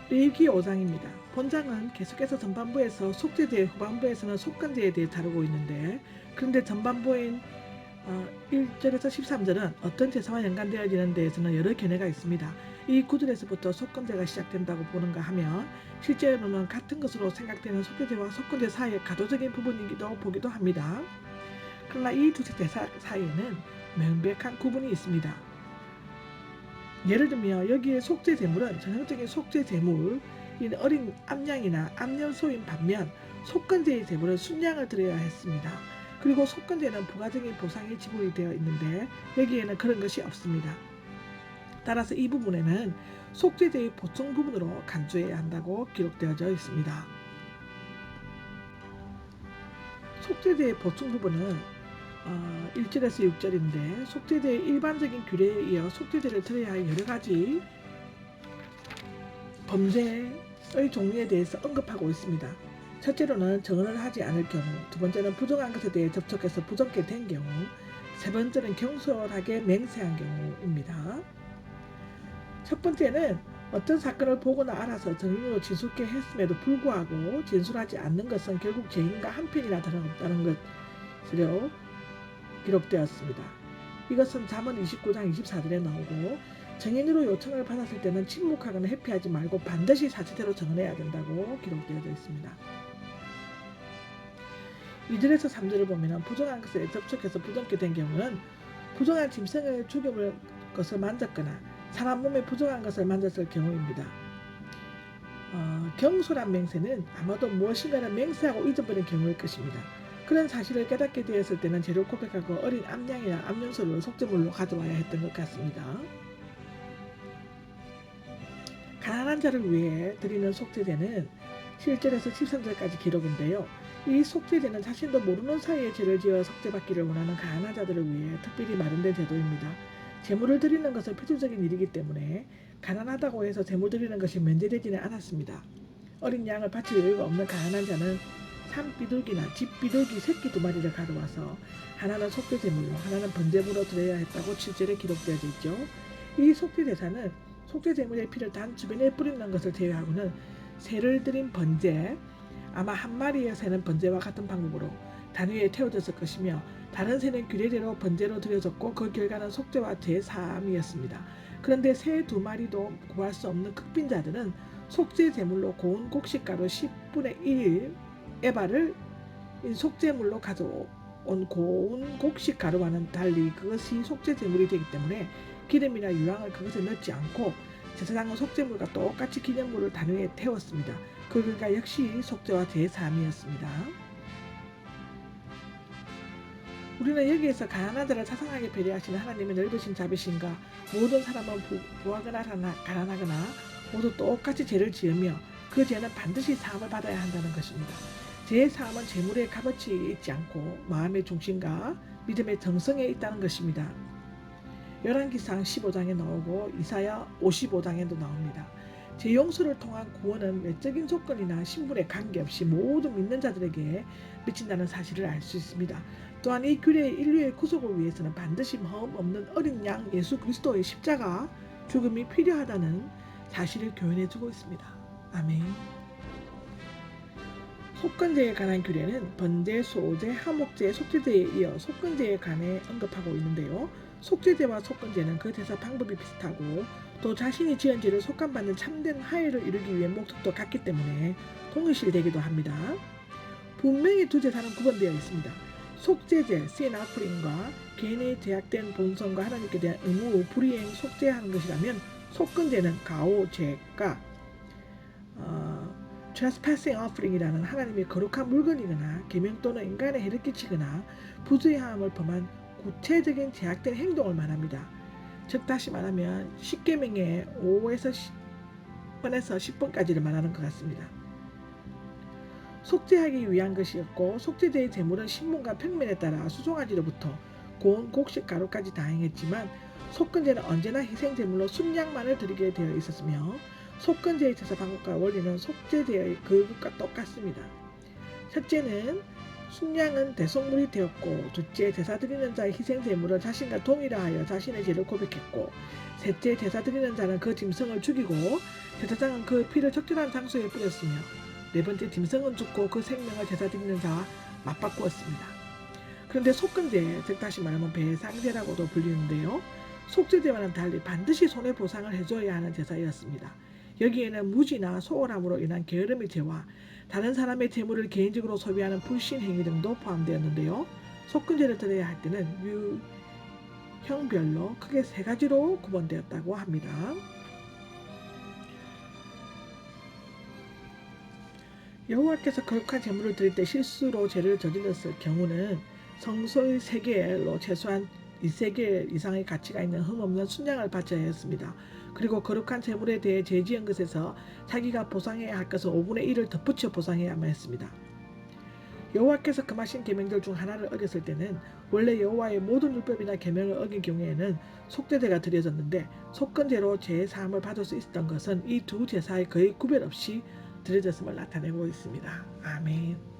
레위기 5장입니다. 본장은 계속해서 전반부에서 속죄제, 후반부에서는 속건제에 대해 다루고 있는데, 그런데 전반부인 1절에서 13절은 어떤 제사와 연관되어지는 데에서는 여러 견해가 있습니다. 이 구절에서부터 속건제가 시작된다고 보는가 하면 실제로는 같은 것으로 생각되는 속죄제와 속건제 사이의 가도적인 부분이기도 보기도 합니다. 그러나 이 두 제사 사이에는 명백한 구분이 있습니다. 예를 들면 여기에 속죄제물은 전형적인 속죄제물인 어린 암양이나 암염소인 반면 속건제의 제물은 순양을 드려야 했습니다. 그리고 속건제는 부가적인 보상이 지불이 되어 있는데 여기에는 그런 것이 없습니다. 따라서 이 부분에는 속죄제의 보충 부분으로 간주해야 한다고 기록되어져 있습니다. 속죄제의 보충 부분은 1절에서 6절인데 속죄제의 일반적인 규례에 이어 속죄제를 드려야 할 여러가지 범죄의 종류에 대해서 언급하고 있습니다. 첫째로는 정언을 하지 않을 경우, 두 번째는 부정한 것에 대해 접촉해서 부정케 된 경우, 세 번째는 경솔하게 맹세한 경우입니다. 첫 번째는 어떤 사건을 보거나 알아서 정인으로 진술케 했음에도 불구하고 진술하지 않는 것은 결국 죄인과 한편이나 다름없다는 것으로 기록되었습니다. 이것은 잠언 29장 24절에 나오고, 정인으로 요청을 받았을 때는 침묵하거나 회피하지 말고 반드시 사실대로 정언해야 된다고 기록되어져 있습니다. 2절에서 3절을 보면 부정한 것에 접촉해서 부정케 된 경우는 부정한 짐승의 죽임을 것을 만졌거나 사람 몸에 부정한 것을 만졌을 경우입니다. 경솔한 맹세는 아마도 무엇인가를 맹세하고 잊어버린 경우일 것입니다. 그런 사실을 깨닫게 되었을 때는 죄를 고백하고 어린 암양이나 암염소를 속죄물로 가져와야 했던 것 같습니다. 가난한 자를 위해 드리는 속죄제는 7절에서 13절까지 기록인데요. 이 속죄제는 자신도 모르는 사이에 죄를 지어 속죄받기를 원하는 가난한 자들을 위해 특별히 마련된 제도입니다. 제물을 드리는 것은 필수적인 일이기 때문에 가난하다고 해서 제물 드리는 것이 면제되지는 않았습니다. 어린 양을 바칠 여유가 없는 가난한 자는 산비둘기나 집비둘기 새끼 2마리를 가져와서 하나는 속죄제물로 하나는 번제물로 드려야 했다고 7절에 기록되어져 있죠. 이 속죄제사는 속죄제물의 피를 단 주변에 뿌리는 것을 제외하고는 새를 드린 번제, 아마 한 마리의 새는 번제와 같은 방법으로 단 위에 태워졌을 것이며 다른 새는 규례대로 번제로 드려졌고 그 결과는 속죄와 제사함이었습니다. 그런데 새 2마리도 구할 수 없는 극빈자들은 속죄 제물로 고운 곡식가루 10분의 1 에바를 속죄물로 가져온 고운 곡식가루와는 달리 그것이 속죄 제물이 되기 때문에 기름이나 유황을 그것에 넣지 않고 제사장은 속죄물과 똑같이 기념물을 단 위에 태웠습니다. 그 결과 역시 속죄와 제사함이었습니다. 우리는 여기에서 가난한 자를 자상하게 배려하시는 하나님의 넓으신 자비심과 모든 사람은 부하거나 가난하거나 모두 똑같이 죄를 지으며 그 죄는 반드시 사함을 받아야 한다는 것입니다. 죄의 사함은 재물의 값어치에 있지 않고 마음의 중심과 믿음의 정성에 있다는 것입니다. 열왕기상 15장에 나오고 이사야 55장에도 나옵니다. 죄 용서를 통한 구원은 외적인 조건이나 신분에 관계없이 모든 믿는 자들에게 미친다는 사실을 알 수 있습니다. 또한 이 규례의 인류의 구속을 위해서는 반드시 마음 없는 어린 양 예수 그리스도의 십자가 죽음이 필요하다는 사실을 교훈해주고 있습니다. 아멘. 속건제에 관한 규례는 번제, 소제, 하목제, 속죄제에 이어 속건제에 관해 언급하고 있는데요. 속죄제와 속건제는 그 제사 방법이 비슷하고 또 자신이 지은 죄를 속감받는 참된 화해를 이루기 위해 목적도 같기 때문에 동일시되기도 합니다. 분명히 두 제사는 구분되어 있습니다. 속죄제, sin offering과 개인의 제약된 본성과 하나님께 대한 의무, 불이행, 속죄하는 것이라면 속건제는 가오, 죄가 trespassing offering이라는 하나님의 거룩한 물건이거나 계명 또는 인간에 해를 끼치거나 부주의함을 범한 구체적인 제약된 행동을 말합니다. 즉 다시 말하면 10계명의 5에서 10번에서 10번까지를 말하는 것 같습니다. 속죄하기 위한 것이었고 속죄제의 제물은 신문과 평면에 따라 수송아지로부터 고운 곡식 가루까지 다양했지만 속건제는 언제나 희생제물로 순양만을 드리게 되어 있었으며 속건제의 제사 방법과 원리는 속죄제의 그 것과 똑같습니다. 첫째는 순양은 대속물이 되었고, 둘째 제사 드리는 자의 희생 제물을 자신과 동일하여 자신의 죄를 고백했고, 셋째 제사 드리는 자는 그 짐승을 죽이고 제사장은 그 피를 적절한 장소에 뿌렸으며, 네 번째 짐승은 죽고 그 생명을 제사 드리는 자와 맞바꾸었습니다. 그런데 속건제, 즉 다시 말하면 배상제라고도 불리는데요. 속죄제와는 달리 반드시 손해보상을 해줘야 하는 제사였습니다. 여기에는 무지나 소홀함으로 인한 게으름의 죄와 다른 사람의 재물을 개인적으로 소비하는 불신 행위 등도 포함되었는데요. 속건제를 드려야 할 때는 유형별로 크게 세 가지로 구분되었다고 합니다. 여호와께서 거룩한 제물을 드릴 때 실수로 죄를 저질렀을 경우는 성소의 세겔로 최소한 2세겔 이상의 가치가 있는 흠없는 순양을 바쳐야 했습니다. 그리고 거룩한 제물에 대해 죄 지은 것에서 자기가 보상해야 할 것은 5분의 1을 덧붙여 보상해야만 했습니다. 여호와께서 금하신 계명들 중 하나를 어겼을 때는 원래 여호와의 모든 율법이나 계명을 어긴 경우에는 속죄제가 드려졌는데, 속건제로 죄 사함을 받을 수 있었던 것은 이 두 제사에 거의 구별 없이 드려졌음을 나타내고 있습니다. 아멘.